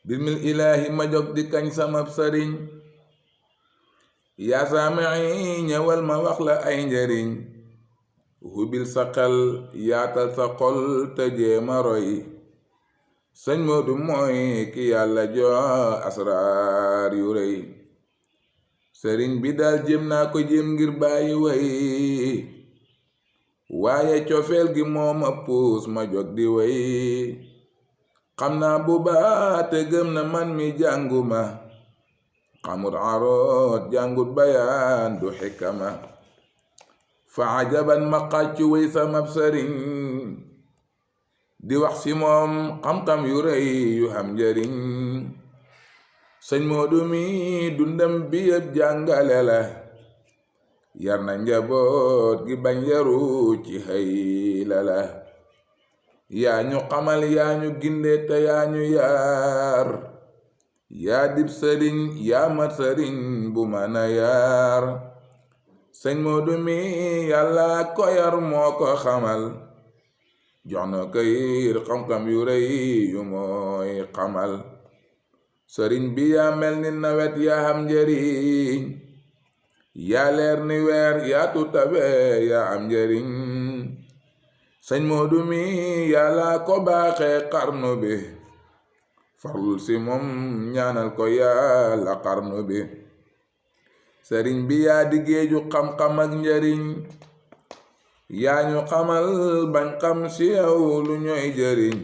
bismil ilaahi ma jog di kañ samab sëriñ yaa saamii ñëwal ma wax la ay njariñ hubil sa xel yaatal sa xol te jéema roy sëñ Moodu mooy ki yàlla jox asraar yu rëy sëriñ bi daal jéem naa ko jéem ngir bàyyi way waaye cofeel gi mooma puus ma jog di way xam naa bu baax te gëm na man mi jànguma xamut aroot jàngut bayaan du xikama fa ajaban ma xàccu way samab sëriñ di wax ci moom xam-xam yu rëy yu xam njariñ sëñ Moodu mi dundam bi yëpp jàngale la yar na njaboot gi bañ yaru ci xëy la yaa ñu xamal yaa ñu ginde te yaa ñu yaar yaa dib sëriñ yaa mat sëriñ bu mën a yaar sëñ Moodu mi yàlla ko yar moo ko xamal jox na ko yir xam-xam yu rëy yu mooy xamal sëriñ bi yaa mel ni nawet yaa am njariñ yaa leer ni weer yaa tutabe yaa am njariñ sëñ Moodu mi yàlla ko baaxee xarnu bi farlul si moom ñaanal ko yàlla xarnu bi sëriñ bi yaa di géeju xam-xam ak njariñ yaa ñu xamal bañ xam si yow lu ñooy jëriñ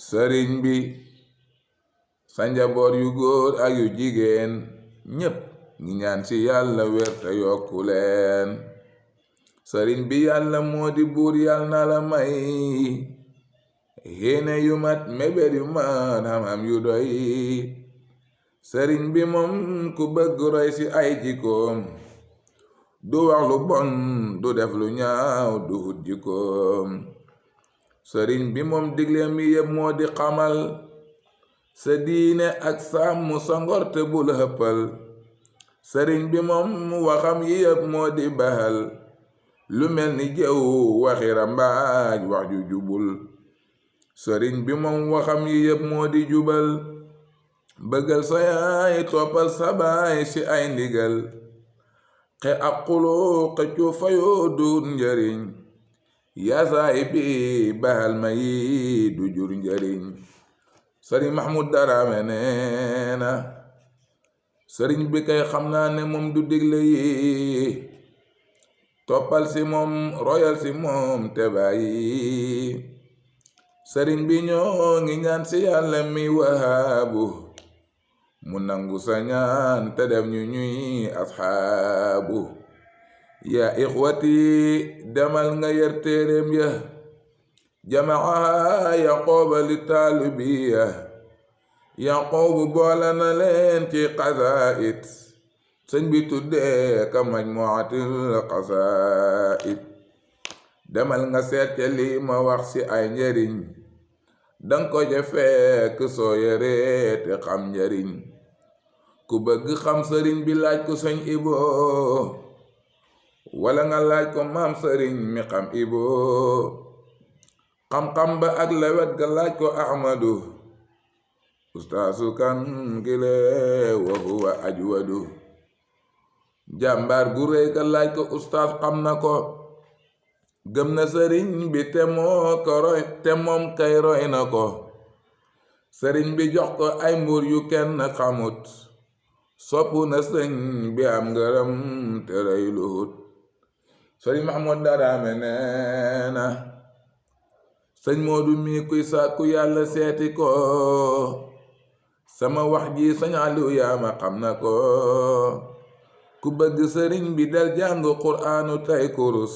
sëriñ bi sa njaboot yu góor ak yu jigéen ñépp ngi ñaan ci yàlla wér te yokku leen sëriñ bi yàlla moo di buur yàlla na la may yéene yu mat mébét yu mat xam-xam yu doy sëriñ bi moom ku bëgg roy ci ay jikkoom du wax lu bon du def lu ñaaw du hut jikkoom sëriñ bi moom digleem mi yëpp moo di xamal sa diine ak sàmm sa ngor te bul hëppal sëriñ bi moom waxam yi yëpp moo di bahal lu mel ni jëw waxi rambaaj wax ju jubul sëriñ bi moom waxam yi yëpp moo di jubal bëggal sa yaay toppal sa baay ci ay ndigal xe ak xuloo xëccu fayoo duut njariñ yaa saay bi bahal ma yi du jur njariñ sëriñ Mahmud Darame neena sëriñ bi kay xam naa ne moom du digle yi toppal ci moom royal ci moom te bàyyi sëriñ bi ñoo ngi ñaan ci yàlla mi wahaabu mu nangu sa ñaan te def ñu ñuy asxaabu yaa ixwati demal nga yër téeréem ya jamaa yaqooba li taalibiya yaqoobu boole na leen ci xasaayid sëñ bi tuddee ka majmuatil xasaayid demal nga seet ca lii ma wax ci ay njariñ danga ko ja fekk soo yëree te xam njariñ ku bëgg xam sëriñ bi laaj ko sëñ Ibo wala nga laaj ko maam sëriñ mi xam Ibo xam-xam ba ak lewet ga laaj ko Ahmadu ustaasu kan gile wa huwa ajwadu jàmbaar gu rëy ga laaj ko ustaas xam na ko gëm na sëriñ bi te moom kay roy na ko sëriñ bi jox ko ay mbur yu kenn xamut soppu na sëñ bi am ngërëm te rëy luhut sëriñ Mahmud Darame neena sëñ Moodu mi kuy sàkku yàlla seeti ko sama wax ji sëñ Aliou yaa ma xam na ko ku bëgg sëriñ bi del jàng quraanu tay kurus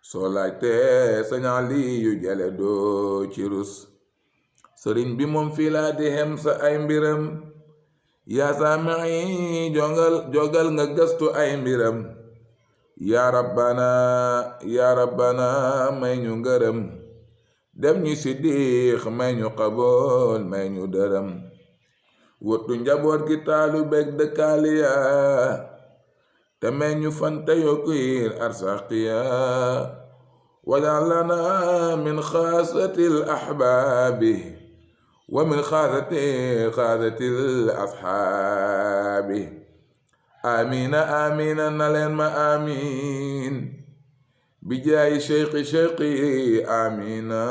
soo laajte sëñ Aliyu jale doo ci rus sëriñ bi moom fii laa di xem sa ay mbiram yaa saamii jogal nga gëstu ay mbiram yaa rabbana may ñu ngërëm dem ñu siddiix may ñu xabool may ñu dërëm wottu njaboot gi taalu beg dëkkaaliya te may ñu fante yokkiir arsaqiya wajal lana min xaasatil ahbaabi wa min xaasatil asxaabi amina amina na leen ma amin bi jaayi cheyqi amina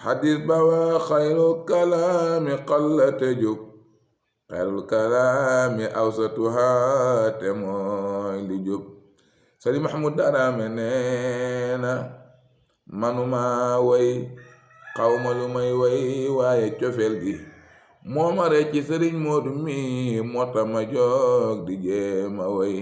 xadis ba wa xayru kalaami qallate jóg xayrul kalaami awsatuha te mooy li jub Sëriñ Mahmoud Darame neena manuma way xawma lu may way waaye cofeel gi moo ma rek ci Sëriñ Moodu mi moo tax ma jóg di jéema way